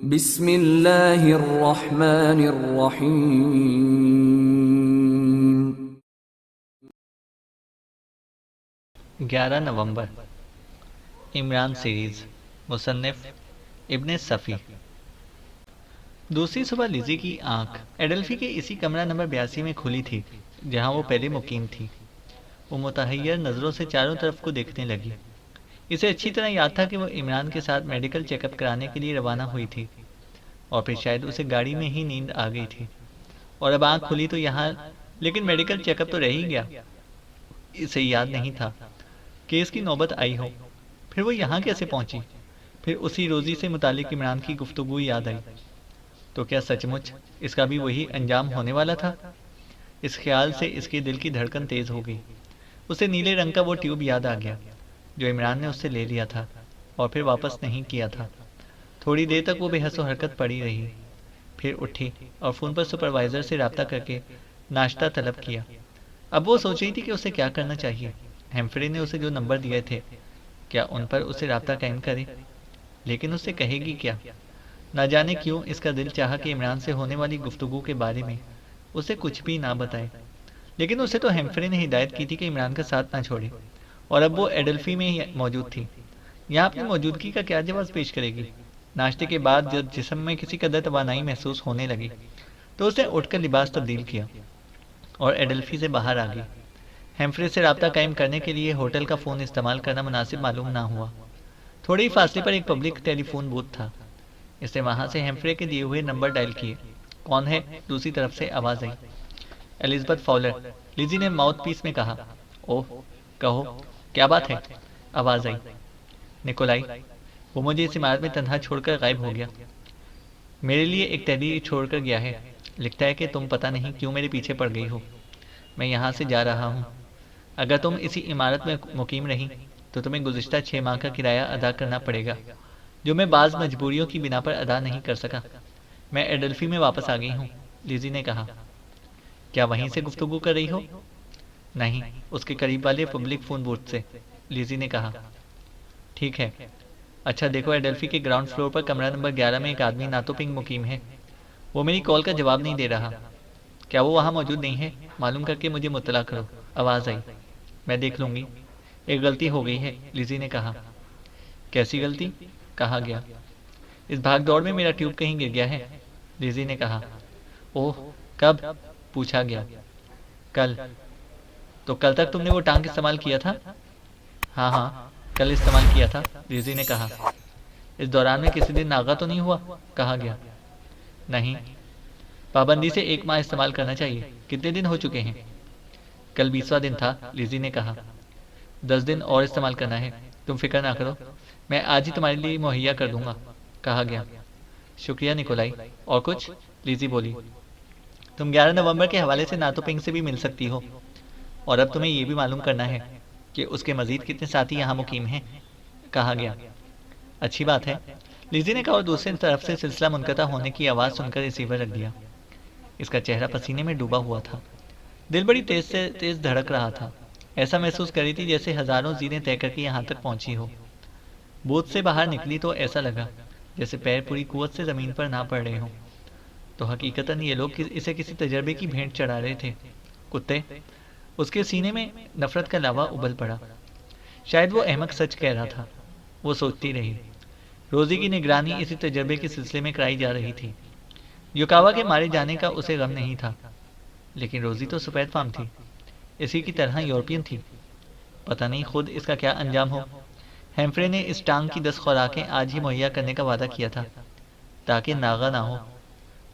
बिस्मिल्लाहिर्रहमानिर्रहीम। 11 नवंबर। इमरान सीरीज। मुसन्निफ इब्ने सफ़ी। दूसरी सुबह लिज़ी की आंख एडल्फी के इसी कमरा नंबर 82 में खुली थी जहां वो पहले मुकीम थी। वो मुतहय्यर नज़रों से चारों तरफ को देखने लगी। इसे अच्छी तरह याद था कि वो इमरान के साथ मेडिकल चेकअप कराने के लिए रवाना हुई थी और फिर शायद उसे गाड़ी में ही नींद आ गई थी और अब आंख खुली तो यहाँ, लेकिन मेडिकल चेकअप तो रह ही गया। इसे याद नहीं था कि इसकी नौबत आई हो। फिर वो यहाँ कैसे पहुंची? फिर उसी रोज़ी से मुतालिक इमरान की गुफ्तगू याद आई। तो क्या सचमुच इसका भी वही अंजाम होने वाला था? इस ख्याल से इसके दिल की धड़कन तेज हो गई। उसे नीले रंग का वो ट्यूब याद आ गया जो इमरान ने उससे ले लिया था और फिर वापस नहीं किया था। थोड़ी देर तक वो बेहस हरकत पड़ी रही, फिर उठी और फ़ोन पर सुपरवाइज़र से रब्ता करके नाश्ता तलब किया। अब वो सोच रही थी कि उसे क्या करना चाहिए। हेम्फ्रे ने उसे जो नंबर दिए थे, क्या उन पर उसे रब्ता कायम करे? लेकिन उससे कहेगी क्या? ना जाने क्यों इसका दिल चाहा कि इमरान से होने वाली गुफ्तगू के बारे में उसे कुछ भी ना बताए। लेकिन उसे तो हेम्फ्रे ने हिदायत की थी कि इमरान का साथ ना छोड़े, और अब वो एडल्फी में ही मौजूद थी। यहाँ अपनी मौजूदगी का क्या जवाब पेश करेगी? नाश्ते के बाद जब जिस्म में किसी कदर तवानाई महसूस होने लगी तो उसने उठकर लिबास तब्दील किया और एडल्फी से बाहर आ गई। हेम्फ्रे से रब्ता कायम करने के लिए होटल का फ़ोन इस्तेमाल करना मुनासिब मालूम ना हुआ। थोड़े ही फासले पर एक पब्लिक टेलीफोन बूथ था। इसने वहां से हेम्फ्रे के दिए हुए नंबर डायल किए। कौन है? दूसरी तरफ से आवाज़ आई। Elizabeth faller. लिजी ने माउथ पीस में कहा। ओह, कहो, क्या बात है? आवाज़ आई। निकोलाई, वो मुझे इस इमारत में तन्हा छोड़कर गायब हो गया। मेरे लिए एक टेडी छोड़कर गया है। लिखता है कि तुम पता नहीं क्यों मेरे पीछे पड़ गई हो। मैं यहाँ से जा रहा हूँ। अगर तुम इसी इमारत में मुकीम रही तो तुम्हें गुज़िश्ता 6 माह का किराया अदा करना पड़ेगा, जो मैं बाज़ मजबूरियों की बिना पर अदा नहीं कर सका। मैं एडल्फी में वापस आ गई हूँ, लिजी ने कहा। क्या वहीं से गुफ्तगू कर रही हो? नहीं, उसके करीब वाले पब्लिक फ़ोन बूथ से, लिजी ने कहा। ठीक है। अच्छा देखो, एडल्फी के ग्राउंड फ्लोर पर कमरा नंबर 11 में एक आदमी नातोपिंग मुकीम है। वो मेरी कॉल का जवाब नहीं दे रहा। क्या वो वहाँ मौजूद नहीं है? मालूम करके मुझे मुत्तला करो। आवाज़ आई। मैं देख लूँगी। एक गलती हो गई है, लिजी ने कहा। कैसी गलती? कहा गया। इस भाग दौड़ में मेरा ट्यूब कहीं गिर गया है, लिजी ने कहा। ओह, कब? पूछा गया। कल। तो कल तक तुमने वो टांग इस्तेमाल किया था? हाँ हाँ, कल इस्तेमाल किया था, लिजी ने कहा। इस दौरान में किसी दिन नागा तो नहीं हुआ? कहा गया। नहीं। पाबंदी से 1 माह इस्तेमाल करना चाहिए। कितने दिन हो चुके हैं? कल 20वां दिन था, लिजी ने कहा। 10 दिन और इस्तेमाल करना है। तुम फिक्र ना करो, मैं आज ही तुम्हारे लिए मुहैया कर दूंगा, कहा गया। शुक्रिया निकोलाई। और कुछ? लिजी बोली। तुम 11 नवंबर के हवाले से नातोपिंग से भी मिल सकती हो, और अब तुम्हें यह भी मालूम करना है कि उसके मजीद कितने साथी यहाँ मुकीम हैं, कहा गया। अच्छी बात है, लिजी ने कहा और दूसरी तरफ से सिलसिला मुनक़ता होने की आवाज़ सुनकर रिसीवर रख दिया। इसका चेहरा पसीने में डूबा हुआ था। दिल बड़ी तेज से तेज धड़क रहा था। ऐसा महसूस करी थी जैसे हजारों जीनें तय करके यहाँ तक पहुंची हो। बूथ से बाहर निकली तो ऐसा लगा जैसे पैर पूरी कुव्वत से ज़मीन पर ना पड़ रहे हों। तो हकीकतन ये लोग इसे किसी तजर्बे की भेंट चढ़ा रहे थे। कुत्ते! उसके सीने में नफरत का लावा उबल पड़ा। शायद वो अहमक सच कह रहा था। वो सोचती रही। रोजी की निगरानी इसी तजर्बे के सिलसिले में कराई जा रही थी। युकावा के मारे जाने का उसे गम नहीं था, लेकिन रोजी तो सफ़ेद फार्म थी, इसी की तरह यूरोपियन थी। पता नहीं खुद इसका क्या अंजाम हो। हेम्फ्रे ने इस टांग की 10 खुराकें आज ही मुहैया करने का वादा किया था, ताकि नागा ना हो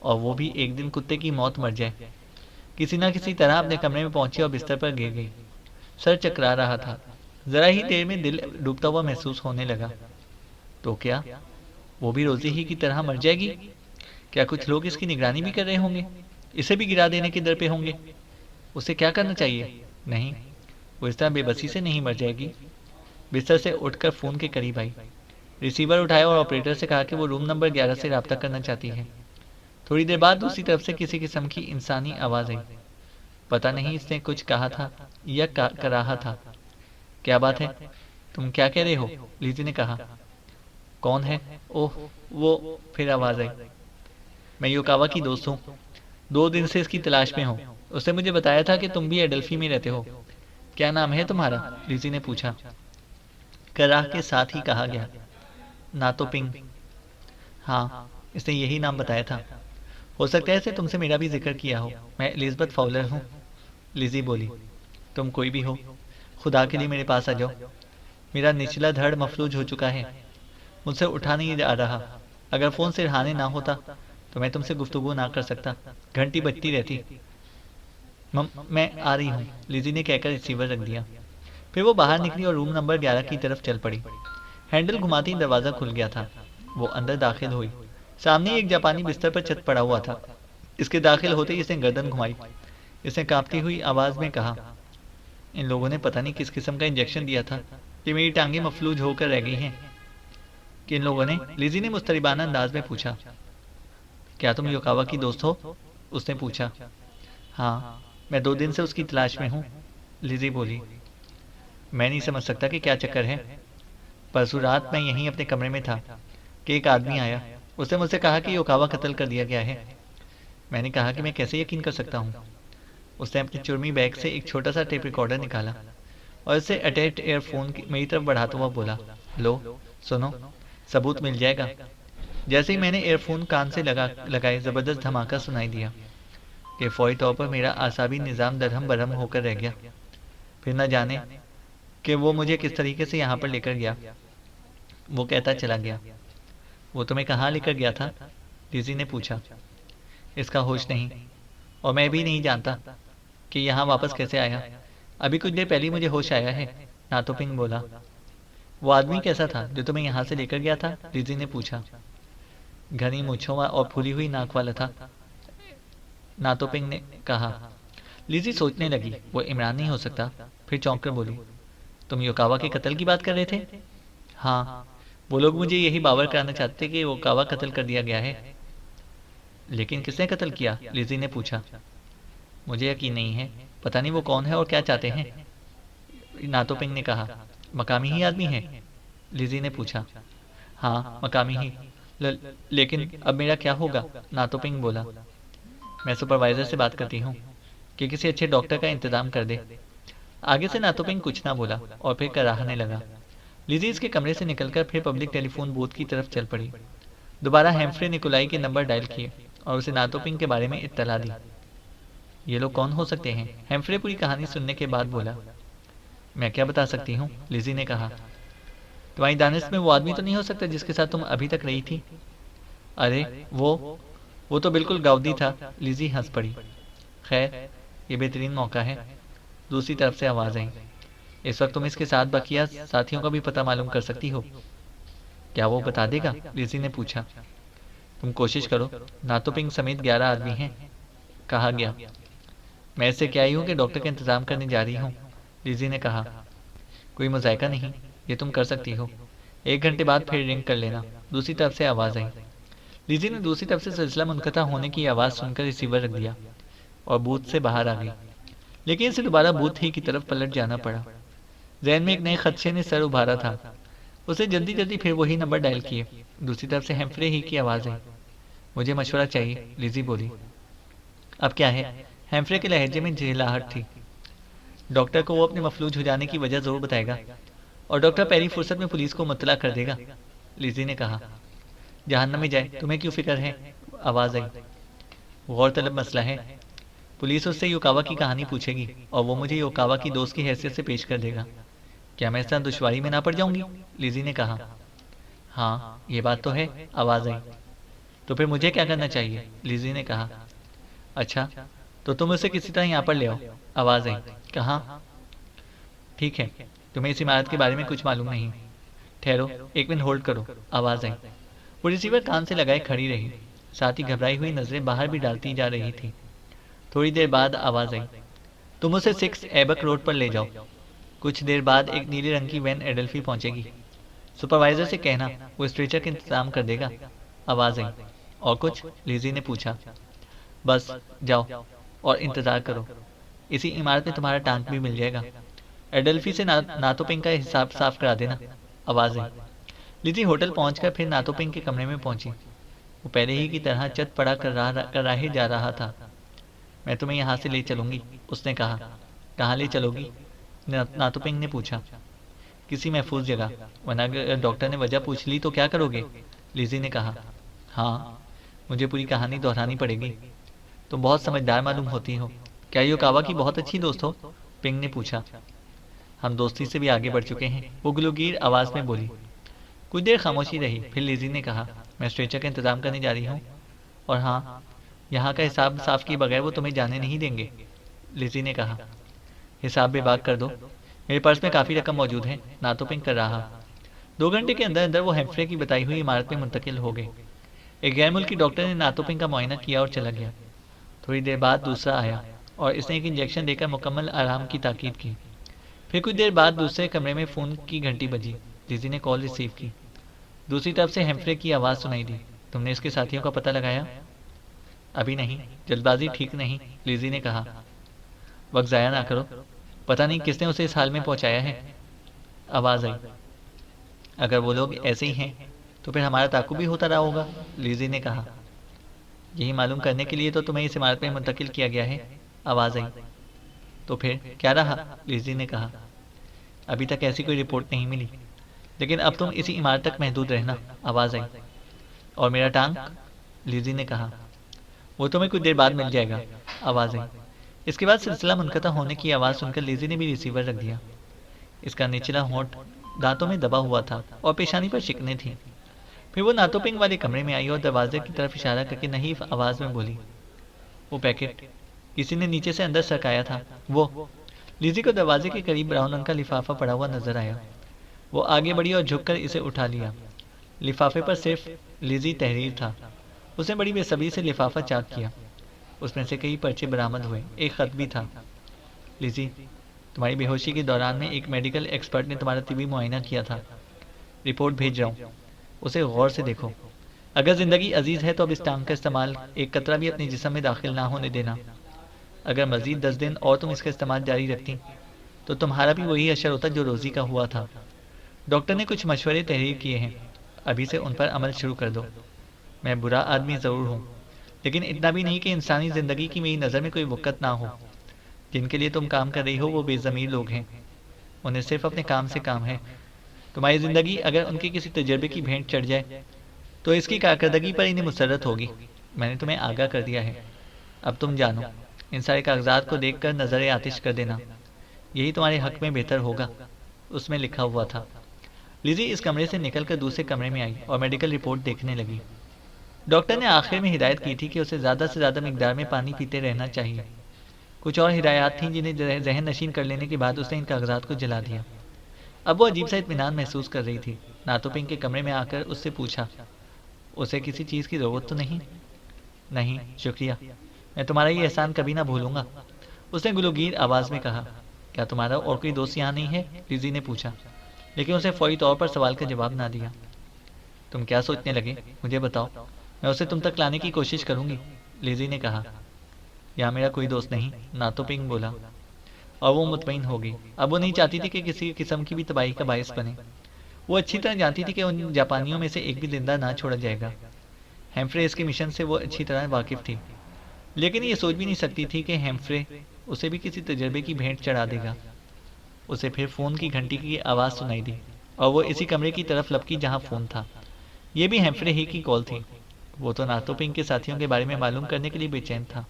और वो भी एक दिन कुत्ते की मौत मर जाए। किसी न किसी तरह अपने कमरे में पहुंची और बिस्तर पर गिर गई। सर चकरा रहा था। जरा ही देर में दिल डूबता हुआ महसूस होने लगा। तो क्या वो भी रोजी ही की तरह मर जाएगी? क्या कुछ लोग इसकी निगरानी भी कर रहे होंगे, इसे भी गिरा देने की दर पे होंगे? उसे क्या करना चाहिए? नहीं, वो इस तरह बेबसी से नहीं मर जाएगी। बिस्तर से उठकर फ़ोन के करीब आई। रिसीवर उठाया और ऑपरेटर से कहा कि वो रूम नंबर 11 से रब्ता करना चाहती है। थोड़ी देर बाद दूसरी तरफ से किसी किस्म की इंसानी आवाज़ आई। पता नहीं इसने कुछ कहा था या कराहा था। क्या बात है? तुम क्या कह रहे हो? लिजी ने कहा। कौन है? ओह, वो फिर आवाज़ आई। मैं योकावा की दोस्त हूँ। 2 दिन से इसकी तलाश में हूँ। उसने मुझे बताया था कि तुम भी एडल्फी में रहते हो। क्या नाम है तुम्हारा? लिजी ने पूछा। कराह के साथ ही कहा गया। नातोपिंग। हाँ, इसने यही नाम बताया था। हो सकता है इसे तुमसे मेरा भी जिक्र किया हो। मैं एलिज़ाबेथ फाउलर हूँ। लिजी बोली। तुम कोई भी हो, खुदा के लिए मेरे पास आ जाओ। मेरा निचला धड़ मफलूज हो चुका है। मुझसे उठा नहीं जा रहा। अगर फ़ोन सिरहाने ना होता तो मैं तुमसे गुफ्तगू ना कर सकता। घंटी बजती रहती। मैं आ रही हूँ, लिजी ने कहकर रिसीवर रख दिया। फिर वो बाहर निकली और रूम नंबर 11 की तरफ चल पड़ी। हैंडल घुमाते ही दरवाज़ा खुल गया था। वो अंदर दाखिल हुई। सामने एक जापानी बिस्तर पर चत पड़ा हुआ था। इसके दाखिल होते ही इसने गर्दन घुमाई। इसने कांपती हुई आवाज़ में कहा, इन लोगों ने पता नहीं किस किस्म का इंजेक्शन दिया था कि मेरी टांगें मफलूज होकर रह गई हैं। किन लोगों ने? लिजी ने मुस्तरिबाना अंदाज में पूछा। क्या तुम योकावा की दोस्त हो? उसने पूछा। हाँ, मैं 2 दिन से उसकी तलाश में हूँ, लिजी बोली। मैं नहीं समझ सकता कि क्या चक्कर है। परसों रात मैं यहीं अपने कमरे में था कि एक आदमी आया। उसने मुझसे कहा कि योकावा कत्ल कर दिया गया है। मैंने कहा कि मैं कैसे यकीन कर सकता हूँ। उसने अपनी चुर्मी बैग से एक छोटा सा टेप रिकॉर्डर निकाला और इसे अटैच्ड एयरफोन मेरी तरफ बढ़ाता हुआ बोला, लो, सुनो, सबूत मिल जाएगा। जैसे ही मैंने एयरफोन कान से लगाए ज़बरदस्त धमाका सुनाई दिया कि फौरी तौर पर मेरा आसाबी निज़ाम दरहम बरहम होकर रह गया। फिर न जाने कि वो मुझे किस तरीके से यहाँ पर लेकर गया। वो कहता चला गया। वो तुम्हें कहाँ लेकर गया था? लिजी ने पूछा। इसका होश नहीं, और मैं भी नहीं जानता कि यहाँ वापस कैसे आया। अभी कुछ देर पहले ही मुझे होश आया है, नातोपिंग बोला। वो आदमी कैसा था जो तुम्हें यहाँ से लेकर गया था? लिजी ने पूछा। घनी मूछों और फूली हुई नाक वाला था, नातोपिंग ने कहा। लिजी सोचने लगी, वो इमरान नहीं हो सकता। फिर चौंक कर बोली, तुम योकावा के कत्ल की बात कर रहे थे? हाँ, वो लोग मुझे यही बावर कराना चाहते कि योकावा कत्ल कर दिया गया है। लेकिन किसने कत्ल किया? लिजी ने पूछा। मुझे यकीन नहीं है। पता नहीं वो कौन है और क्या चाहते हैं, नातोपिंग ने कहा। मकामी ही आदमी है? लिजी ने पूछा। हाँ, मकामी ही। लेकिन अब मेरा क्या होगा? नातोपिंग बोला। मैं सुपरवाइजर से बात करती हूँ कि किसी अच्छे डॉक्टर का इंतजाम कर दे। आगे से नातोपिंग कुछ ना बोला और फिर कराहने लगा। लिजी इसके कमरे से निकलकर फिर पब्लिक टेलीफोन बूथ की तरफ चल पड़ी। दोबारा हेम्फ्रे निकोलाई के नंबर डायल किए और उसे नातोपिंग के बारे में इत्तला दी। ये लोग कौन हो सकते हैं? हेम्फ्रे पूरी कहानी सुनने के बाद बोला। मैं क्या बता सकती हूँ, लिजी ने कहा। तुम्हारी दानिश में वो आदमी तो नहीं हो सकता जिसके साथ तुम अभी तक रही थी? अरे वो तो बिल्कुल गाउदी था। लिजी हंस पड़ी। खैर, ये बेहतरीन मौका है। दूसरी तरफ से आवाज़ आई। इस वक्त तुम इसके साथ बकिया साथियों का भी पता मालूम कर सकती हो। क्या वो बता देगा? लिजी ने पूछा। तुम कोशिश करो। नातोपिंग समेत 11 आदमी हैं, कहा गया। मैं इससे क्या ही हूँ कि डॉक्टर का इंतजाम करने जा रही हूँ, लिजी ने कहा। कोई मजायका नहीं, ये तुम कर सकती हो। 1 घंटे बाद फिर रिंग कर लेना। दूसरी तरफ से आवाज़ आई। लिजी ने दूसरी तरफ से सिलसिला मुनक़ता होने की आवाज़ सुनकर रिसीवर रख दिया और बूथ से बाहर आ गई। लेकिन इसे दोबारा बूथ ही की तरफ पलट जाना पड़ा। जहन में एक नए खदशे ने सर उभारा था। उसे जल्दी जल्दी फिर वही नंबर डायल किए। दूसरी तरफ से हेम्फ्रे ही की आवाज़ आई। मुझे मशवरा चाहिए, लिजी बोली। अब क्या है? हेम्फ्रे के लहजे में झिलाहट थी। डॉक्टर को वो अपने मफलूज हो जाने की वजह जरूर बताएगा और डॉक्टर पहली फुर्सत में पुलिस को मुत्तला कर देगा, लिजी ने कहा। जहन्नम में जाए, तुम्हें क्यों फिक्र है? आवाज़ आई। गौरतलब मसला है। पुलिस उससे योकावा की कहानी पूछेगी और वो मुझे योकावा की दोस्त की हैसियत से पेश कर देगा। क्या मैं इस तरह दुश्वारी में ना पड़ जाऊंगी? लिजी ने कहा। हाँ, ये बात तो है, आवाज़ आई। तो फिर मुझे क्या करना चाहिए? लिजी ने कहा। अच्छा, तो तुम उसे किसी तरह यहाँ पर ले आओ, आवाज़ आई। कहाँ? ठीक है, तुम्हें इस इमारत के बारे में कुछ मालूम नहीं। ठहरो, 1 मिनट होल्ड करो, आवाज़ आई। वो रिसीवर कान से लगाए खड़ी रही, साथ ही घबराई हुई नजरें बाहर भी डालती जा रही थी। थोड़ी देर बाद आवाज़ आई। तुम उसे 6 एबक रोड पर ले जाओ। कुछ देर बाद एक नीले रंग की वैन एडल्फी पहुंचेगी। सुपरवाइजर से कहना वो स्ट्रेचर का इंतजाम कर देगा, आवाज़ आई। और कुछ? लिजी ने पूछा। बस जाओ और इंतज़ार करो। इसी इमारत में तुम्हारा टांक भी मिल जाएगा। एडल्फी से नातोपिंग का हिसाब साफ करा देना, आवाज़ आई। लिजी होटल पहुंचकर फिर नातोपिंग के कमरे में पहुंची। वो पहले ही की तरह चत पड़ा कर राहे जा रहा था। मैं तुम्हें यहाँ से ले चलूंगी, उसने कहा। कहाँ ले चलोगी? नातोपिंग ने पूछा। किसी महफूज जगह, वरना अगर डॉक्टर ने वजह पूछ ली तो क्या करोगे? लिजी ने कहा। हाँ, मुझे पूरी कहानी दोहरानी पड़ेगी। तुम बहुत समझदार मालूम होती हो। क्या योकावा की बहुत अच्छी दोस्त हो? पिंग ने पूछा। हम दोस्ती से भी आगे बढ़ चुके हैं, वो गुलूगीर आवाज में बोली। कुछ देर खामोशी रही, फिर लिजी ने कहा, मैं स्ट्रेचर का इंतजाम करने जा रही हूँ। और हाँ, यहाँ का हिसाब साफ किए बगैर वो तुम्हें जाने नहीं देंगे, लिजी ने कहा। हिसाब बेबाक कर दो, मेरे पर्स में काफ़ी रकम मौजूद है, नातोपिंग कर रहा। 2 घंटे के अंदर अंदर वो हेम्फ्रे की बताई हुई इमारत में मुंतकिल हो गए। एक गैर मुल्की डॉक्टर ने नातोपिंग का मुआयना किया और चला गया। थोड़ी देर बाद दूसरा आया और इसने एक इंजेक्शन देकर मुकम्मल आराम की ताकीद की। फिर कुछ देर बाद दूसरे कमरे में फ़ोन की घंटी बजी। लिजी ने कॉल रिसीव की। दूसरी तरफ से हेम्फ्रे की आवाज़ सुनाई दी। तुमने इसके साथियों का पता लगाया? अभी नहीं, जल्दबाजी ठीक नहीं, लिजी ने कहा। वक्त ज़ाया ना करो, पता नहीं किसने उसे इस हाल में पहुंचाया है। आवाज़ आई। अगर वो लोग ऐसे ही हैं तो फिर हमारा ताकुब भी होता रहा होगा, लिजी ने कहा। यही मालूम करने के लिए तो तुम्हें इस इमारत में मुंतकिल किया गया है, आवाज़ आई। तो फिर क्या रहा? लिजी ने कहा। अभी तक ऐसी कोई रिपोर्ट नहीं मिली, लेकिन अब तुम इसी इमारत तक महदूद रहना, आवाज़ आई। और मेरा टांग? लिजी ने कहा। वो तुम्हें कुछ देर बाद मिल जाएगा, आवाज़ आई। इसके बाद सिलसिला मुनक़ता होने की आवाज़ सुनकर लिजी ने भी रिसीवर रख दिया। इसका निचला होंठ दांतों में दबा हुआ था और पेशानी पर शिकने थी। फिर वो नातोपिंग वाले कमरे में आई और दरवाजे की तरफ इशारा करके नहीफ आवाज़ में बोली, वो पैकेट किसी ने नीचे से अंदर सरकाया था। वो लिजी को दरवाजे के करीब ब्राउन रंग का लिफाफा पड़ा हुआ नजर आया। वो आगे बढ़ी और झुककर इसे उठा लिया। लिफाफे पर सिर्फ लिजी तहरीर था। उसने बड़ी बेसब्री से लिफाफा चाक किया। उसमें से कई पर्चे बरामद हुए, एक खत भी था। लिजी, तुम्हारी बेहोशी के दौरान में एक मेडिकल एक्सपर्ट ने तुम्हारा तिबी मुआयना किया था। रिपोर्ट भेज रहा हूँ, उसे गौर से देखो। अगर जिंदगी अजीज है तो अब इस टांग का इस्तेमाल एक कतरा भी अपने जिस्म में दाखिल ना होने देना। अगर मजीद 10 दिन और तुम इसका इस्तेमाल जारी रखती तो तुम्हारा भी वही असर होता जो रोजी का हुआ था। डॉक्टर ने कुछ मशवरे तहरीर किए हैं, अभी से उन पर अमल शुरू कर दो। मैं बुरा आदमी ज़रूर हूँ, लेकिन इतना भी नहीं कि इंसानी ज़िंदगी की मेरी नज़र में कोई वक़्त ना हो। जिनके लिए तुम काम कर रही हो वो बेज़मीर लोग हैं, उन्हें सिर्फ अपने काम से काम है। तुम्हारी ज़िंदगी अगर उनके किसी तजर्बे की भेंट चढ़ जाए तो इसकी कारकर्दगी पर इन्हें मुसर्रत होगी। मैंने तुम्हें आगाह कर दिया है, अब तुम जानो। इन सारे कागजात को देखकर नज़र आतिश कर देना, यही तुम्हारे हक में बेहतर होगा, उसमें लिखा हुआ था। लिजी इस कमरे से निकलकर दूसरे कमरे में आई और मेडिकल रिपोर्ट देखने लगी। डॉक्टर ने आखिर में हिदायत की थी कि उसे ज़्यादा से ज़्यादा मिकदार में पानी पीते रहना चाहिए। कुछ और हिदायत थीं जिन्हें जहन नशीन कर लेने के बाद उसने इन कागजात को जला दिया। अब वो अजीब सा इत्मीनान महसूस कर रही थी। नातोपिंग के कमरे में आकर उससे पूछा, उसे किसी चीज़ की ज़रूरत तो नहीं? नहीं, शुक्रिया, मैं तुम्हारा ये एहसान कभी ना भूलूंगा, उसने गुलूगीर आवाज़ में कहा। क्या तुम्हारा और कोई दोस्त यहाँ नहीं है? लिजी ने पूछा, लेकिन उसे फौरी तौर पर सवाल का जवाब ना दिया। तुम क्या सोचने लगे, मुझे बताओ, मैं उसे तुम तक लाने की कोशिश करूंगी, लिजी ने कहा। यहाँ मेरा कोई दोस्त नहीं, नातोपिंग बोला, और वो मुतमईन हो गई। अब वो नहीं चाहती थी कि किसी किस्म की भी तबाही का बायस बने। वो अच्छी तरह जानती थी कि उन जापानियों में से एक भी जिंदा ना छोड़ा जाएगा। हेम्फ्रे इसके मिशन से वो अच्छी तरह वाकिफ थी, लेकिन ये सोच भी नहीं सकती थी कि हेम्फ्रे उसे भी किसी तजर्बे की भेंट चढ़ा देगा। उसे फिर फ़ोन की घंटी की आवाज़ सुनाई दी और वो इसी कमरे की तरफ लपकी जहाँ फ़ोन था। ये भी हेम्फ्रे ही की कॉल थी। वो तो नातोपिंग के साथियों के बारे में मालूम करने के लिए बेचैन था।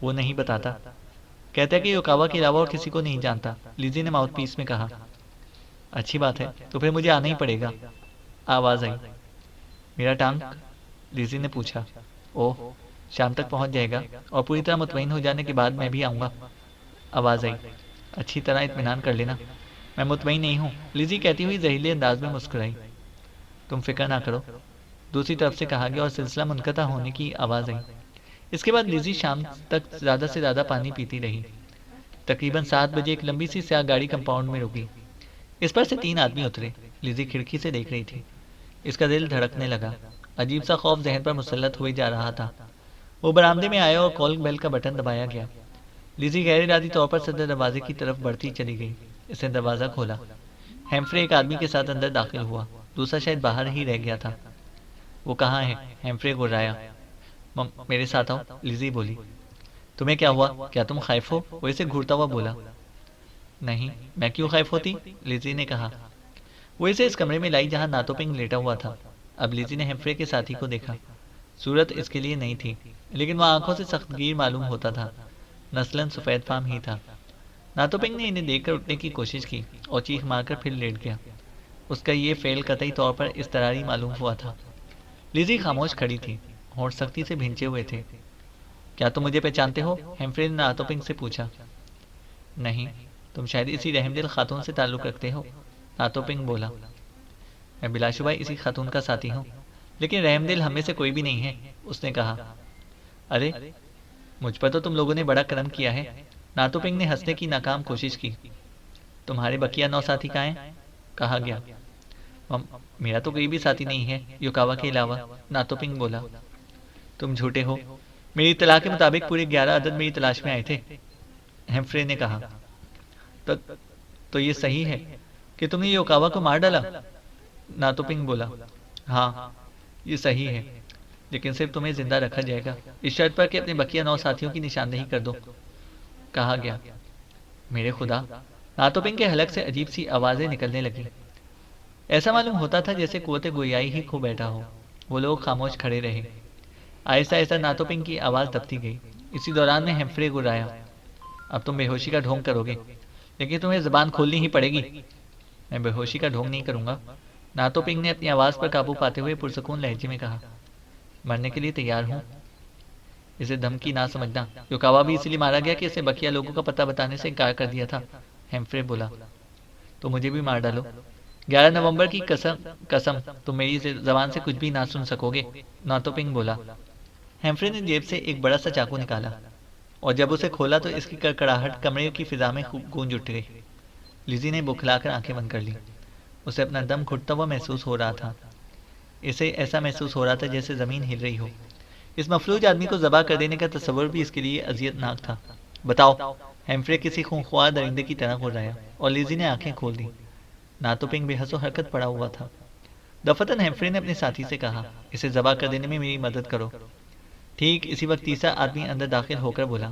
वो नहीं बताता, कहता है कि योकावा के अलावा और किसी को नहीं जानता, लिजी ने माउथ पीस में कहा। अच्छी बात है, तो फिर मुझे आना ही पड़ेगा, आवाज़ आई। मेरा टांग? लिजी ने पूछा। ओह, शाम तक पहुंच जाएगा और पूरी तरह मुतमईन हो जाने के बाद मैं भी आऊँगा, आवाज़ आई। अच्छी तरह इत्मीनान कर लेना, मैं मुतमईन नहीं हूँ, लिजी कहती हुई जहरीले अंदाज में मुस्कुराई। तुम फिक्र ना करो, दूसरी तरफ से कहा गया और सिलसिला मुनक़ता होने की आवाज़ आई। इसके बाद लिजी शाम तक ज़्यादा से ज़्यादा पानी पीती रही। तकरीबन 7 बजे एक लंबी सी स्याह गाड़ी कंपाउंड में रुकी। इस पर से 3 आदमी उतरे। लिजी खिड़की से देख रही थी। इसका दिल धड़कने लगा। अजीब सा खौफ जहन पर मुसल्लत हुए जा रहा था। वो बरामदे में आया और कॉल बेल का बटन दबाया गया। लिजी गैर इरादी तौर पर सदर दरवाजे की तरफ बढ़ती चली गई। इसने दरवाज़ा खोला। हेम्फ्रे एक आदमी के साथ अंदर दाखिल हुआ। दूसरा शायद बाहर ही रह गया था। वो कहाँ है? हेम्फ्रे गुर्राया। मेरे साथ आओ, लिजी बोली। तुम्हें क्या हुआ? क्या तुम खैफ हो? वो इसे घूरता हुआ बोला। नहीं, मैं क्यों खैफ होती? लिजी ने कहा। वो इसे इस कमरे में लाई जहाँ नातोपिंग लेटा हुआ था। अब लिजी ने हेम्फ्रे के साथी को देखा। सूरत इसके लिए नहीं थी, लेकिन वह आंखों से सख्तगीर मालूम होता था। नस्लन सफ़ेद फाम ही था। नातोपिंग ने इन्हें देखकर उठने की कोशिश की और चीख मारकर फिर लेट गया। उसका ये फेल कतई तौर पर इस्तरारी मालूम हुआ था। लिजी खामोश खड़ी थी, होंठ सख्ती से भिंचे हुए थे। क्या तुम मुझे पहचानते हो? हेम्फ्रे ने नातोपिंग से पूछा। नहीं, तुम शायद इसी रहमदिल खातून से ताल्लुक़ रखते हो, नातोपिंग बोला। मैं बिलाशुबा इसी खातून का साथी हूँ, लेकिन रहमदिल हम में से कोई भी नहीं है, उसने कहा। अरे, मुझ पर तो तुम लोगों ने बड़ा करम किया है। नातोपिंग ने हंसने की नाकाम कोशिश की। तुम्हारे बकिया 9 साथी कहाँ हैं? कहा गया। मेरा तो कोई भी साथी नहीं है युकावा के अलावा, नातोपिंग बोला। तुम झूठे हो। मेरी इत्तला के मुताबिक पूरे 11 अदद मेरी तलाश में आए थे, हेम्फ्रे ने कहा। तो, तो ये सही है कि तुमने योकावा को मार डाला? नातोपिंग बोला। हाँ, ये सही है, लेकिन सिर्फ तुम्हें जिंदा रखा जाएगा, इस शर्त पर कि अपने बकिया 9 साथियों की निशानदेही कर दो, कहा गया। मेरे खुदा, नातोपिंग के हलक से अजीब सी आवाज़ें निकलने लगी। ऐसा मालूम होता था जैसे कुव्वत गोयाई ही खो बैठा हो। वो लोग खामोश खड़े रहे। आहिस्ता आहिस्ता नातोपिंग की आवाज़ दबती गई। इसी दौरान में हेम्फ्रे गुर्राया। अब तुम बेहोशी का ढोंग करोगे, लेकिन तुम्हें ज़बान खोलनी ही पड़ेगी। मैं बेहोशी का ढोंग नहीं करूंगा, नातोपिंग ने अपनी आवाज़ पर काबू पाते हुए पुरसकून लहजे में कहा। मरने के लिए तैयार हूँ। इसे धमकी ना समझना। योकावा भी इसलिए मारा गया कि इसे बकिया लोगों का पता बताने से इनकार कर दिया था, हेम्फ्रे बोला। तो मुझे भी मार डालो। 11 नवंबर की कसम कसम तुम मेरी जबान से कुछ भी ना सुन सकोगे, नातोपिंग बोला। हेम्फ्रे ने जेब से एक बड़ा सा चाकू निकाला और जब उसे खोला तो इसकी कड़कड़ाहट कमरे की फिजा में खूब गूंज उठ गई। लिजी ने बुखलाकर आंखें बंद कर ली। उसे अपना दम घुटता हुआ महसूस हो रहा था। इसे ऐसा महसूस हो रहा था जैसे ज़मीन हिल रही हो। इस मफलूज आदमी को ज़बा कर देने का तस्वर भी इसके लिए अजियतनाक था। बताओ, हेम्फ्रे किसी खूंख्वार दरिंदे की तरह गुर्राया और लिजी ने आंखें खोल दी। नातोपिंग बेहसो हरकत पड़ा हुआ था। दफतन हेम्फ्रे ने अपने साथी से कहा, इसे ज़बा कर देने में मेरी मदद करो। ठीक इसी वक्त तीसरा आदमी अंदर दाखिल होकर बोला,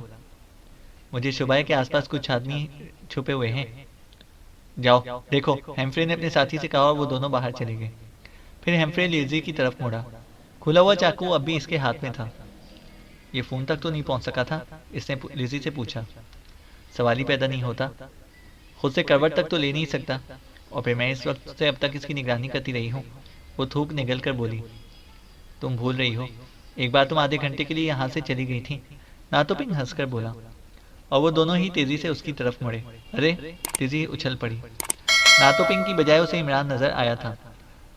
मुझे शुबा है के आसपास कुछ आदमी छुपे हुए हैं। जाओ देखो, हेम्फ्रे ने अपने साथी से कहा और वो दोनों बाहर चले गए। फिर हेम्फ्रे लिजी की तरफ मुड़ा। खुला हुआ चाकू अब भी इसके हाथ में था। ये फ़ोन तक तो नहीं पहुंच सका था? इसने लिजी से पूछा। सवाल ही पैदा नहीं होता। खुद से करवट तक तो ले नहीं सकता, और फिर मैं इस वक्त से अब तक इसकी निगरानी करती रही हूँ। वो थूक निगल कर बोली। तुम भूल रही हो, एक बार तुम आधे घंटे के लिए यहाँ से चली गई थी, नातोपिंग हंसकर बोला। और वो दोनों ही तेजी से उसकी तरफ मुड़े। अरे, तेजी उछल पड़ी। नातोपिंग की बजाय उसे इमरान नजर आया था,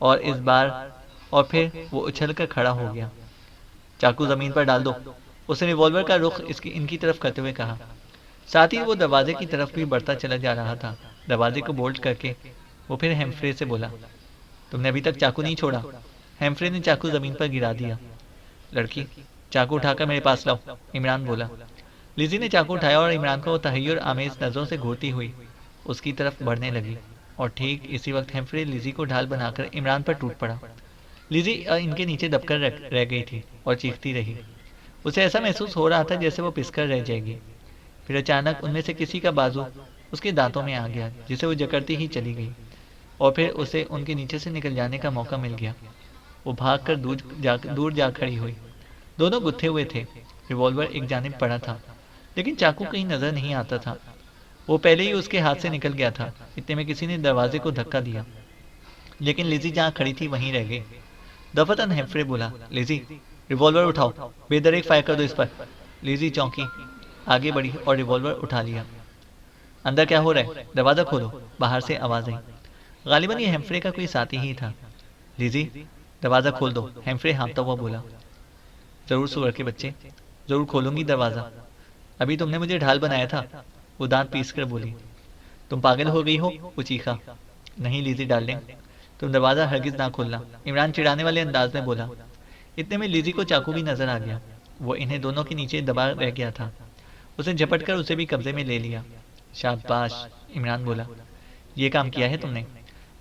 और इस बार और फिर वो उछल कर खड़ा हो गया। चाकू जमीन पर डाल दो, उसने रिवॉल्वर का रुख इनकी तरफ करते हुए कहा। साथ ही वो दरवाजे की तरफ भी बढ़ता चला जा रहा था। दरवाजे को बोल्ट करके वो फिर हेम्फ्रे से बोला, तुमने अभी तक चाकू नहीं छोड़ा? हेम्फ्रे ने चाकू जमीन पर गिरा दिया। लड़की, चाकू उठाकर मेरे पास लाओ, इमरान बोला। लिजी ने चाकू उठाया और इमरान को तहय्युर आमेज नज़रों से घूरती हुई उसकी तरफ बढ़ने लगी, और ठीक इसी वक्त हेम्फ्रे लिजी को ढाल बनाकर इमरान पर टूट पड़ा। लिजी इनके नीचे दबकर रह गई थी और चीखती रही। उसे ऐसा महसूस हो रहा था जैसे वो पिसकर रह जाएगी। फिर अचानक उनमें से किसी का बाजू उसके दांतों में आ गया, जिसे वो जकड़ती ही चली गई, और फिर उसे उनके नीचे से निकल जाने का मौका मिल गया। वो भागकर दूर जा खड़ी हुई। दोनों गुत्थे हुए थे। रिवॉल्वर एक जानिब पड़ा था, लेकिन चाकू कहीं नजर नहीं आता था। वो पहले ही उसके हाथ से निकल गया था। इतने में किसी ने दरवाजे को धक्का दिया, लेकिन लिजी जहाँ खड़ी थी वहीं रह गई। दफतन हेम्फ्रे बोला, लिजी, रिवॉल्वर उठाओ, बेदरेक फायर कर दो इस पर। लिजी चौंकी, आगे बढ़ी और रिवॉल्वर उठा लिया। अंदर क्या हो रहा है? दरवाज़ा खोलो, बाहर से आवाज़ आई। गालिबन ये हेम्फ्रे का कोई साथी ही था। लिजी, दरवाज़ा खोल दो, हेम्फ्रे हाँफता हुआ बोला। ज़रूर सुअर के बच्चे, ज़रूर खोलूंगी दरवाज़ा। अभी तुमने मुझे ढाल बनाया था, वो दांत पीस कर बोली। तुम पागल हो गई हो, वो चीखा। नहीं लिजी डार्लिंग, तुम दरवाज़ा हरगिज़ ना खोलना, इमरान चिढ़ाने वाले अंदाज में बोला। इतने में लिजी को चाकू भी नजर आ गया। वो इन्हें दोनों के नीचे दबा रह गया था। उसने झपट कर उसे भी कब्जे में ले लिया। शाबाश, इमरान बोला, ये काम किया है तुमने।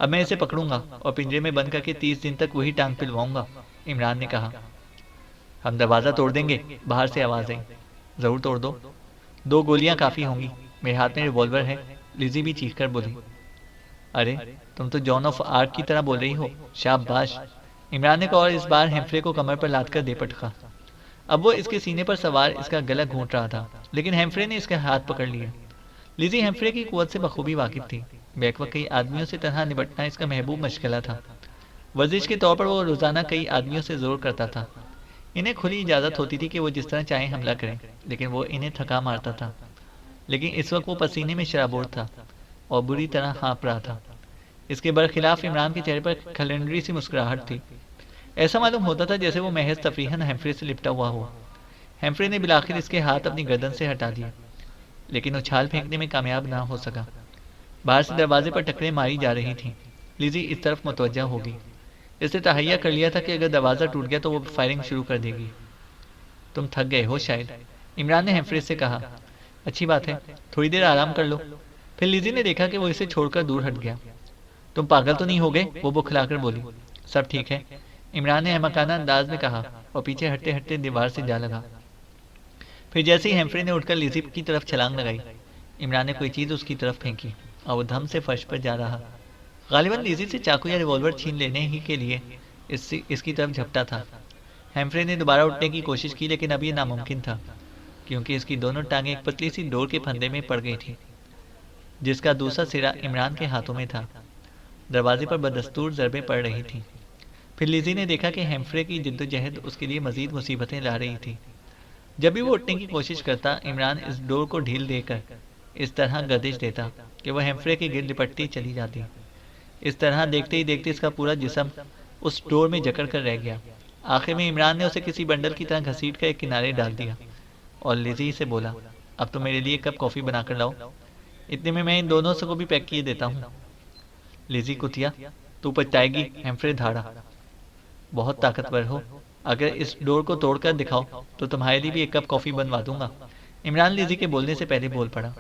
अब मैं इसे पकड़ूंगा और पिंजरे में बंद करके 30 दिन तक वही टांग पिलवाऊंगा, इमरान ने कहा। हम दरवाज़ा तोड़ देंगे, बाहर से आवाज़ आई। ज़रूर तोड़ दो, 2 गोलियां काफ़ी होंगी, मेरे हाथ में रिवॉल्वर है, लिजी भी चीख कर बोली। अरे, तुम तो जॉन ऑफ आर्क की तरह बोल रही हो, शाबाश, इमरान ने कहा और इस बार हेम्फ्रे को कमर पर लाद कर दे पटका। अब वो इसके सीने पर सवार इसका गला घूंट रहा था, लेकिन हेम्फ्रे ने इसके हाथ पकड़ लिए। लिजी हेम्फ्रे की कुव्वत से बखूबी वाकिफ थी। बैकवक्त कई आदमियों से तरह निपटना इसका महबूब मशगला था। वर्जिश के तौर पर वो रोज़ाना कई आदमियों से जोर करता था। इन्हें खुली इजाज़त होती थी कि वो जिस तरह चाहे हमला करें, लेकिन वो इन्हें थका मारता था। लेकिन इस वक्त वो पसीने में शराबोर था और बुरी तरह हाँप रहा था। इसके बरखिलाफ इमरान के चेहरे पर खलंडरी सी मुस्कुराहट थी। ऐसा मालूम होता था जैसे वो महज तफरीहन हेम्फ्रे से लिपटा हुआ हो। हेम्फ्रे ने बिलाखिर इसके हाथ अपनी गर्दन से हटा दिए, लेकिन उछाल फेंकने में कामयाब ना हो सका। बाहर से दरवाजे पर टकरें मारी जा रही थीं। लिजी इस तरफ मुतवज्जा होगी। इसने तहैया कर लिया था कि अगर दरवाज़ा टूट गया तो वो फायरिंग शुरू कर देगी। तुम थक गए हो शायद, इमरान ने हेम्फ्रे से कहा। अच्छी बात है, थोड़ी देर आराम कर लो। फिर लिजी ने देखा कि वो इसे छोड़कर दूर हट गया। तुम पागल तो नहीं हो गए, वो बुखलाकर बोली। सब ठीक है, इमरान ने अहमकाना अंदाज में कहा और पीछे हटते हटते दीवार से जा लगा। फिर जैसे ही हेम्फ्रे ने उठकर लिजी की तरफ छलांग लगाई, इमरान ने कोई चीज़ उसकी तरफ फेंकी और वो धम से फर्श पर जा रहा। गालिबन लिजी से चाकू या रिवॉल्वर छीन लेने ही के लिए इसकी तरफ झपटा था। हेम्फ्रे ने दोबारा उठने की कोशिश की, लेकिन अब ये नामुमकिन था, क्योंकि इसकी दोनों टांगें एक पतली सी डोर के फंदे में पड़ गई थी, जिसका दूसरा सिरा इमरान के हाथों में था। दरवाजे पर बदस्तूर ज़रबें पड़ रही थीं। फिर लिजी ने देखा कि हेम्फ्रे की जिद्दोजहद उसके लिए मजीद मुसीबतें ला रही थी। जब भी वो उठने की कोशिश करता, इमरान इस डोर को ढील देकर इस तरह गर्दिश देता कि वह हेम्फ्रे के गिर्द लिपटती चली जाती। इस तरह देखते ही देखते इसका पूरा जिस्म उस डोर में जकड़ कर रह गया। आखिर में इमरान ने उसे किसी बंडल की तरह घसीट कर एक किनारे डाल दिया और लिजी से बोला, अब तो मेरे लिए कप कॉफ़ी बनाकर लाओ, इतने में मैं इन दोनों को भी पैक किए देता हूँ। लिजी कुतिया, तू पछताएगी, हेम्फ्रे धाड़ा। बहुत ताकतवर हो, अगर इस डोर को तोड़कर दिखाओ तो तुम्हारे लिए भी एक कप कॉफ़ी बनवा दूंगा, इमरान लिजी के बोलने से पहले बोल पड़ा।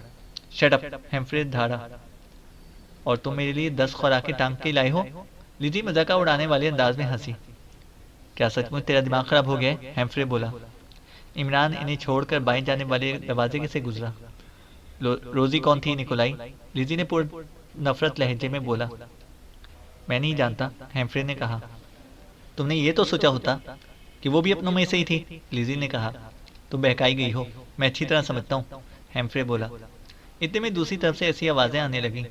शट अप, हेम्फ्रे धाड़ा। और तुम मेरे लिए 10 खुराकें टांग के लाए हो? लिजी मजाका उड़ाने वाले अंदाज में हंसी। क्या सचमुच तेरा दिमाग खराब हो गया है? हेम्फ्रे बोला। इमरान इन्हें छोड़कर बाएं जाने वाले दरवाजे से गुजरा। रोजी कौन थी निकोलाई? लिजी ने पूर्ण नफरत लहजे में बोला। मैं नहीं जानता, हेम्फ्रे ने कहा। तुमने ये तो सोचा होता कि वो भी अपनों में से ही थी, लिजी ने कहा। तुम बहकाई गई हो, मैं अच्छी तरह समझता हूँ, हेम्फ्रे बोला। इतने में दूसरी तरफ से ऐसी आवाज़ें आने लगीं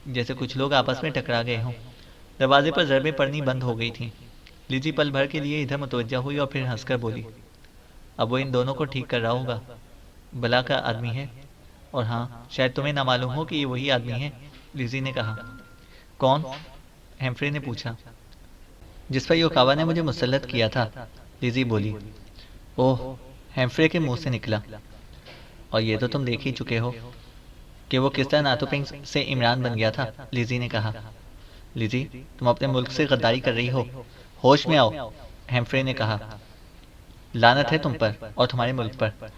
जैसे कुछ लोग आपस में टकरा गए हों। दरवाजे पर ज़रबें पड़नी बंद हो गई थीं। लिजी पल भर के लिए इधर मुतवज्जा हुई और फिर हंसकर बोली, अब वो इन दोनों को ठीक कर रहा होगा। भला का आदमी है, और हाँ, शायद तुम्हें ना मालूम हो कि ये वही आदमी है, लिजी ने कहा। कौन? हेम्फ्रे ने पूछा। जिस पर योकावा ने मुझे मुसल्लत किया था, लिजी बोली। ओह, हेम्फ्रे के मुंह से निकला। और ये तो तुम देख ही चुके हो कि वो किस तरह नातुपिंग से इमरान बन गया था, लिजी ने कहा। लिजी, तुम अपने मुल्क से गद्दारी कर रही हो, होश में आओ, हेम्फ्रे ने कहा। लानत है तुम पर और तुम्हारे मुल्क पर।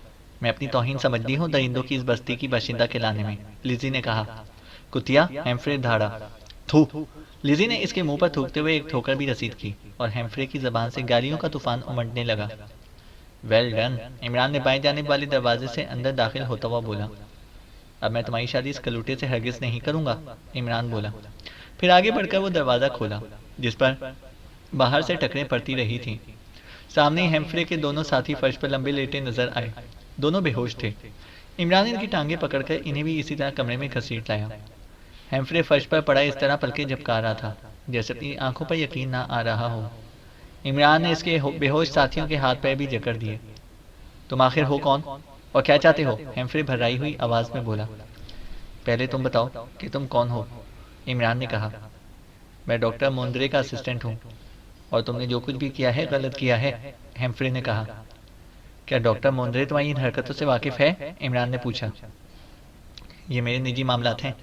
मैं अपनी तौहीन समझती हूँ दरिंदों की इस बस्ती की बाशिंदा कहलाने में, लिजी ने कहा। कुतिया, हेम्फ्रे धाड़ा। थू। लिजी ने इसके मुंह पर थूकते हुए एक ठोकर भी रसीद की और हेम्फ्रे की जबान से गालियों का तूफान उमड़ने लगा। वेल डन, इमरान ने बाएं जाने वाले दरवाजे से अंदर दाखिल होता हुआ बोला। अब मैं तुम्हारी शादी इस कलूटे से हरगिज नहीं करूंगा, इमरान बोला। फिर आगे बढ़कर वो दरवाज़ा खोला, जिस पर बाहर से टकरें पड़ती रही थीं। सामने ही हेम्फ्रे के दोनों साथी फर्श पर लंबे लेटे नजर आए। दोनों बेहोश थे। इमरान इनकी टांगें पकड़कर इन्हें भी इसी तरह कमरे में घसीट लाया। हेम्फ्रे फर्श पर पड़ा इस तरह पलके झपका रहा था जैसे अपनी आंखों पर यकीन ना आ रहा हो। इमरान ने इसके बेहोश साथियों के हाथ पैर भी जकड़ दिए। तुम आखिर हो कौन और क्या चाहते हो? हेम्फ्रे भर्राई हुई आवाज में बोला। पहले तुम बताओ कि तुम कौन हो, इमरान ने कहा। मैं डॉक्टर मोंद्रे का असिस्टेंट हूँ और तुमने जो कुछ भी किया है गलत किया है, हेम्फ्रे ने कहा। क्या डॉक्टर मोंद्रे तुम्हारी इन हरकतों से वाकिफ है? इमरान ने पूछा। ये मेरे निजी मामलात हैं,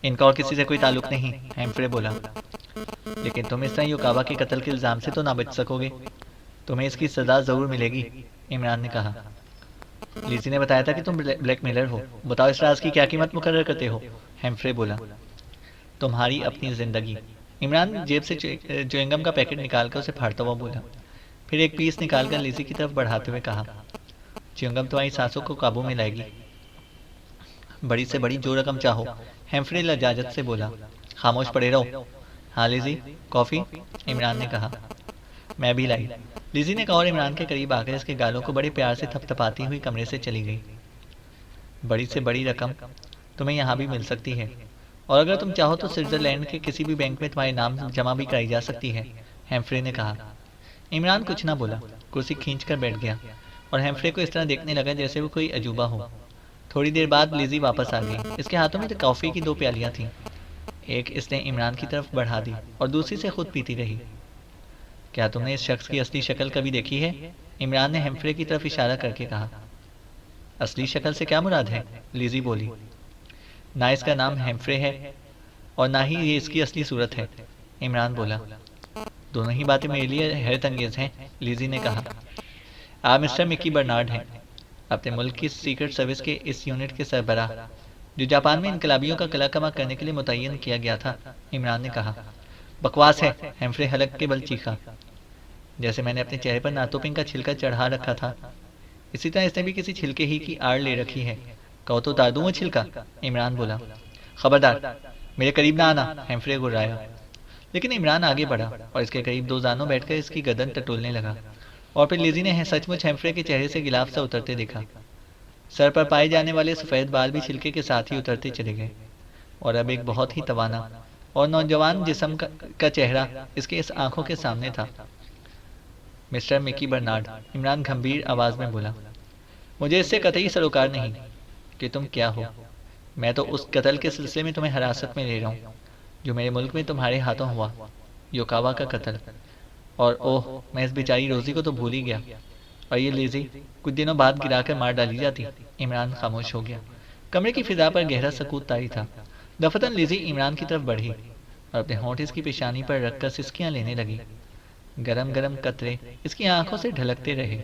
इनका और किसी से कोई ताल्लुक नहीं, हेम्फ्रे बोला। लेकिन तुम इस तरह योकावा के कत्ल के इल्ज़ाम से तो ना बच सकोगे, तुम्हें इसकी सज़ा ज़रूर मिलेगी, इमरान ने कहा। लिजी ने बताया था कि तुम ब्लैकमेलर हो, बताओ इस राज की क्या कीमत मुकर्रर करते हो, हेम्फ्रे बोला। तुम्हारी अपनी जिंदगी। इमरान जेब से च्युइंगम का पैकेट निकालकर उसे फाड़ता हुआ बोला, फिर एक पीस निकालकर लिजी की तरफ बढ़ाते हुए कहा, च्युइंगम तुम्हारी सांसों को काबू में लाएगी। बड़ी से बड़ी जो रकम चाहो, हेम्फ्रे लजाजत से बोला। खामोश पड़े रहो। हाँ लिजी, कॉफी? इमरान ने कहा। मैं भी लाई, लिजी ने कहा और इमरान के करीब आकर इसके गालों को बड़े प्यार से थपथपाती हुई कमरे से चली गई। बड़ी से बड़ी रकम तुम्हें यहाँ भी मिल सकती है, और अगर तुम चाहो तो स्विट्जरलैंड के किसी भी बैंक में तुम्हारे नाम जमा भी कराई जा सकती है, हेम्फ्रे ने कहा। इमरान कुछ ना बोला, कुर्सी खींच कर बैठ गया और हेम्फ्रे को इस तरह देखने लगा जैसे वो कोई अजूबा हो। थोड़ी देर बाद लिजी वापस आ गई। इसके हाथों में तो कॉफ़ी की 2 प्यालियाँ थीं। एक इसने इमरान की तरफ बढ़ा दी और दूसरी से खुद पीती रही। क्या तुमने इस शख्स की असली शक्ल कभी देखी है? इमरान ने हेम्फ्रे की तरफ इशारा करके कहा। असली शक्ल से क्या मुराद है? लिजी बोली। ना इसका नाम हेम्फ्रे है और ना ही ये इसकी असली सूरत है, इमरान बोला। दोनों ही बातें मेरे लिए हैरत अंगेज हैं, लिजी ने कहा। आप मिस्टर मिकी बर्नार्ड हैं, अपने मुल्क की सीक्रेट सर्विस के इस यूनिट के सरबराह, जो जापान में इनकलाबियों का कलाकमा करने के लिए मुतय्यन किया गया था, इमरान ने कहा। बकवास है, हेम्फ्रे हलक के बल चीखा। जैसे मैंने अपने चेहरे पर नातोपिंग का छिलका चढ़ा रखा था, इसी तरह इसने भी किसी छिलके ही की आड़ ले रखी है। कहो तो उतार दूं वो छिलका, इमरान बोला। खबरदार, मेरे करीब ना आना, हेम्फ्रे गुर्राया। लेकिन इमरान आगे बढ़ा और इसके करीब 2 जानों बैठकर इसकी गर्दन टटोलने लगा, और फिर लिजी ने सचमुच हेम्फ्रे के चेहरे से गिलाफ सा उतरते देखा। सर पर पाए जाने वाले सफ़ेद बाल भी छिलके के साथ ही उतरते चले गए, और अब एक बहुत ही तवाना और नौजवान जिस्म का चेहरा इसके इस आंखों के सामने था। मिस्टर मिकी बर्नार्ड, इमरान गंभीर आवाज में बोला, मुझे इससे कतई सरोकार नहीं कि तुम क्या हो। मैं तो उस कत्ल के सिलसिले में तुम्हें हिरासत में ले रहा हूँ जो मेरे मुल्क में तुम्हारे हाथों हुआ, योकावा का कत्ल। और ओह, मैं इस बेचारी रोजी को तो भूल ही गया। और ये लिजी कुछ दिनों बाद गिराकर मार डाली जाती। इमरान खामोश हो गया। कमरे की फिजा पर गहरा सकूत तारी था। दफतन लिजी इमरान की तरफ बढ़ी और अपने होंठ इसकी पेशानी पर रखकर सिसकियां लेने लगी। गरम गरम कतरे इसकी आंखों से ढलकते रहे।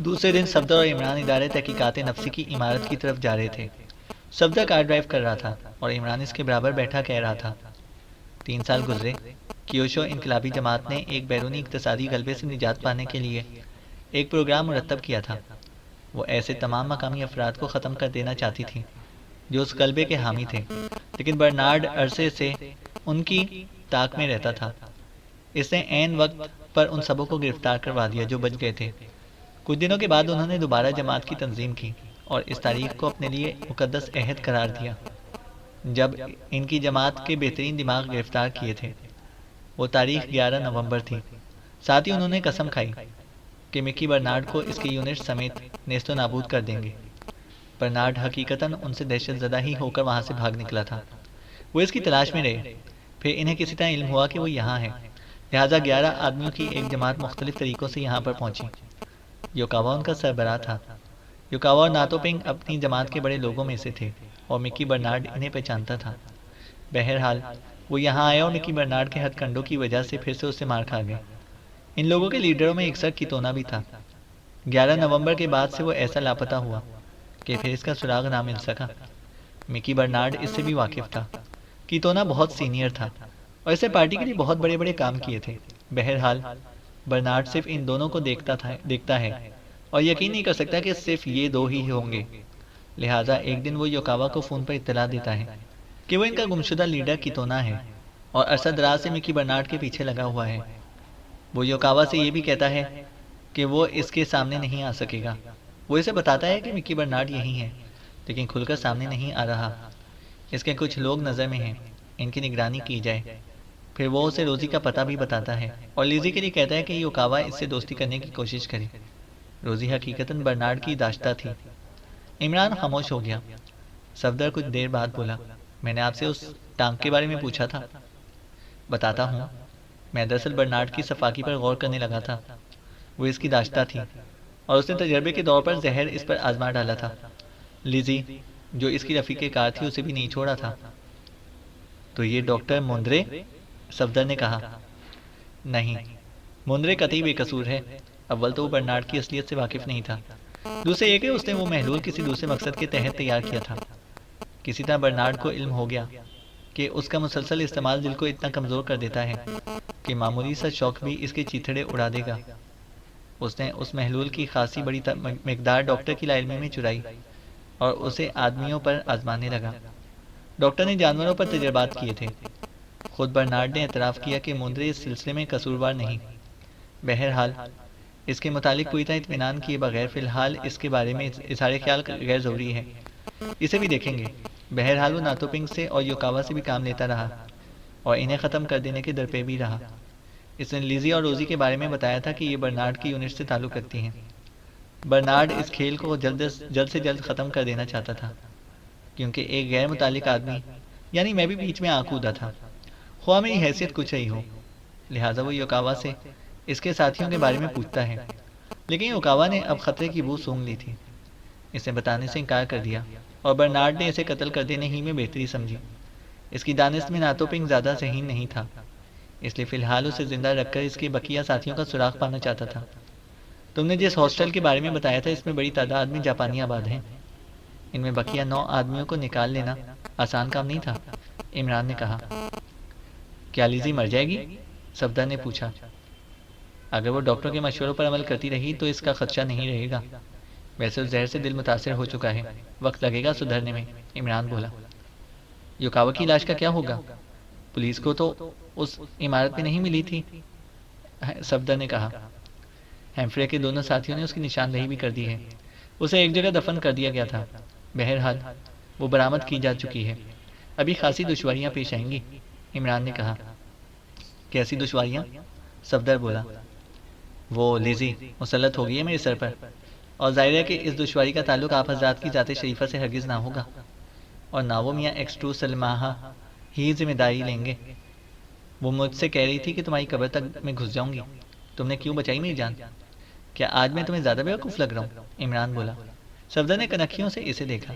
दूसरे दिन सफदर और इमरान इदारे तहकीकात नफ्सी की इमारत की तरफ जा रहे थे। सफदर कार ड्राइव कर रहा था और इमरान इसके बराबर बैठा कह रहा था, 3 साल गुजरे, कियोशो इनकलाबी जमात ने एक बैरूनी इक्तसादी गलबे से निजात पाने के लिए एक प्रोग्राम मुरतब किया था। वो ऐसे तमाम मकामी अफराद को ख़त्म कर देना चाहती थी जो उस गलबे के हामी थे, लेकिन बर्नार्ड अरसे से उनकी ताक में रहता था। इसने ऐन वक्त पर उन सबों को गिरफ्तार करवा दिया जो बच गए थे। कुछ दिनों के बाद उन्होंने दोबारा जमात की तंजीम की और इस तारीख को अपने लिए मुकद्दस अहद करार दिया जब इनकी जमात के बेहतरीन दिमाग गिरफ्तार किए थे। वो तारीख 11 नवंबर थी। साथ ही उन्होंने कसम खाई कि मिकी बर्नार्ड को इसके यूनिट समेत नेस्तो नाबूद कर देंगे। बर्नार्ड हकीकतन उनसे दहशतज़दा ही होकर वहाँ से भाग निकला था। वो इसकी तलाश में रहे। फिर इन्हें किसी तरह इल्म हुआ कि वो यहाँ है, लिहाजा 11 आदमियों की एक जमात मुख्तलिफ तरीक़ों से यहाँ पर पहुँची। योकावा उनका सरबराह था। योकावा और नातोपिंग अपनी जमात के बड़े लोगों में से थे और मिकी बर्नार्ड इन्हें पहचानता था। बहरहाल वो यहाँ आए और मिकी बर्नार्ड के हथकंडों की वजह से फिर से उससे मार खा गए। इन लोगों के लीडरों में एक सर कितोना भी था। 11 नवंबर के बाद से वो ऐसा लापता हुआ कि फिर इसका सुराग ना मिल सका। मिकी बर्नार्ड इससे भी वाकिफ था। कितोना बहुत सीनियर था और इसने पार्टी के लिए बहुत बड़े बड़े काम किए थे। बहरहाल बर्नार्ड सिर्फ इन दोनों को देखता है और यकीन नहीं कर सकता कि सिर्फ ये 2 ही होंगे। लिहाजा एक दिन वो योकावा को फ़ोन पर इत्तला देता है कि वो इनका गुमशुदा लीडर कितोना है और अरसा दराज से मिकी बर्नार्ड के पीछे लगा हुआ है। वो योकावा से ये भी कहता है कि वो इसके सामने नहीं आ सकेगा। वो इसे बताता है कि मिकी बर्नार्ड यही है, लेकिन खुलकर सामने नहीं आ रहा। इसके कुछ लोग नज़र में हैं, इनकी निगरानी की जाए। फिर वो उसे रोज़ी का पता भी बताता है और लिजी के लिए कहता है कि योकावा इससे दोस्ती करने की कोशिश करे। रोज़ी हकीकतन बर्नार्ड की दाश्ता थी। इमरान खामोश हो गया। सफदर कुछ देर बाद बोला, मैंने आपसे उस टांग के बारे में पूछा था। बताता हूँ, मैं दरअसल बर्नार्ड की सफाकी पर गौर करने लगा था। वो इसकी दाश्ता थी और उसने तजर्बे के दौर पर जहर इस पर आजमा डाला था। लिजी, जो इसकी रफ़ीक़े कार थी, उसे भी नहीं छोड़ा था। तो ये डॉक्टर मुंद्रे? सफदर ने कहा। नहीं, मुंद्रे कतई बेकसूर है। अव्वल तो वो बर्नार्ड की असलियत से वाकिफ नहीं था। दूसरे ये कि उसने वो महलूल किसी दूसरे मकसद के तहत तैयार किया था। किसी तरह बर्नार्ड को इल्म हो गया कि उसका मुसलसल इस्तेमाल दिल को इतना कमज़ोर कर देता है कि मामूली सा शौक भी इसके चीथड़े उड़ा देगा। उसने उस महलूल की खासी बड़ी मिकदार डॉक्टर की लाइलमी में चुराई और उसे आदमियों पर आजमाने लगा। डॉक्टर ने जानवरों पर तजर्बात किए थे। खुद बर्नार्ड ने एतराफ़ किया कि मुंदरी इस सिलसिले में कसूरवार नहीं। बहरहाल इसके मुतालिक पूरी तरह इत्मीनान किए बगैर फ़िलहाल इसके बारे में इज़हार ख्याल गैर ज़रूरी है। इसे भी देखेंगे। बहरहाल वो नातोपिंग से और योकावा से भी काम लेता रहा और इन्हें ख़त्म कर देने के दर पे भी रहा। इसने लिज़ी और रोज़ी के बारे में बताया था कि ये बर्नार्ड की यूनिट से ताल्लुक़ रखती हैं। बर्नार्ड इस खेल को जल्द से जल्द ख़त्म कर देना चाहता था, क्योंकि एक गैर मुतालिक आदमी यानी मैं भी बीच में आ कूदा था, ख्वाह मेरी हैसियत कुछ रही हो। लिहाजा वो योकावा से इसके साथियों के बारे में पूछता है, लेकिन योकावा ने अब ख़तरे की बू सूंघ ली थी। इसने बताने से इनकार कर दिया और बर्नार्ड ने इसे कत्ल कर देने ही में बेहतरी समझी। इसकी दानिश में नातोपिंग ज़्यादा ज़हीन नहीं था, इसलिए फ़िलहाल उसे ज़िंदा रखकर इसके बकिया साथियों का सुराग पाना चाहता था। तुमने जिस हॉस्टल के बारे में बताया था, इसमें बड़ी तादाद में जापानी आबाद हैं। इनमें बकिया 9 आदमियों को निकाल लेना आसान काम नहीं था, इमरान ने कहा। क्या लिज़ी मर जाएगी? सफदर ने पूछा। अगर वो डॉक्टर के मशवरों पर अमल करती रही तो इसका खदशा नहीं रहेगा। वैसे उस जहर से दिल मुतासिर हो चुका है, वक्त लगेगा सुधरने में, इमरान बोला। योकावा की लाश का क्या होगा? पुलिस को तो उस इमारत में नहीं मिली थी, सफदर ने कहा। हैम्फ्रे के दोनों साथियों ने उसकी निशानदेही भी कर दी है। उसे एक जगह दफन कर दिया गया था। बहरहाल वो बरामद की जा चुकी है। अभी खासी दुश्वारियां पेश आएंगी, इमरान ने कहा। कैसी दुश्वारियां? सफदर बोला। वो लिज़ी मुसल्लत हो गई है मेरे सर पर, और जाहिर है कि इस दुश्वारी का ताल्लुक आप हजरात की ज़ात शरीफा से हरगिज़ ना होगा, और ना वो मियाँ एक्स2 सलमाहा ही जिम्मेदारी लेंगे। वो मुझसे कह रही थी कि तुम्हारी कब्र तक मैं घुस जाऊंगी। तुमने क्यों बचाई मेरी जान? क्या आज मैं तुम्हें ज़्यादा बेवकूफ़ लग रहा हूँ? इमरान बोला। सफदर ने कनखियों से इसे देखा।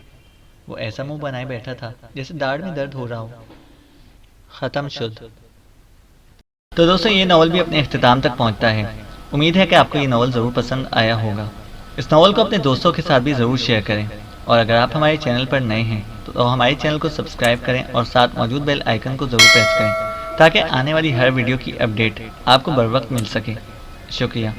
वो ऐसा मुंह बनाए बैठा था जैसे दाढ़ में दर्द हो रहा हो। ख़त्म शुद्ध। तो दोस्तों, ये नावल भी अपने अख्तिताम तक पहुँचता है। उम्मीद है कि आपको ये नावल ज़रूर पसंद आया होगा। इस नावल को अपने दोस्तों के साथ भी ज़रूर शेयर करें, और अगर आप हमारे चैनल पर नए हैं तो हमारे चैनल को सब्सक्राइब करें और साथ मौजूद बेल आइकन को ज़रूर प्रेस करें, ताकि आने वाली हर वीडियो की अपडेट आपको बर वक्त मिल सके। शुक्रिया।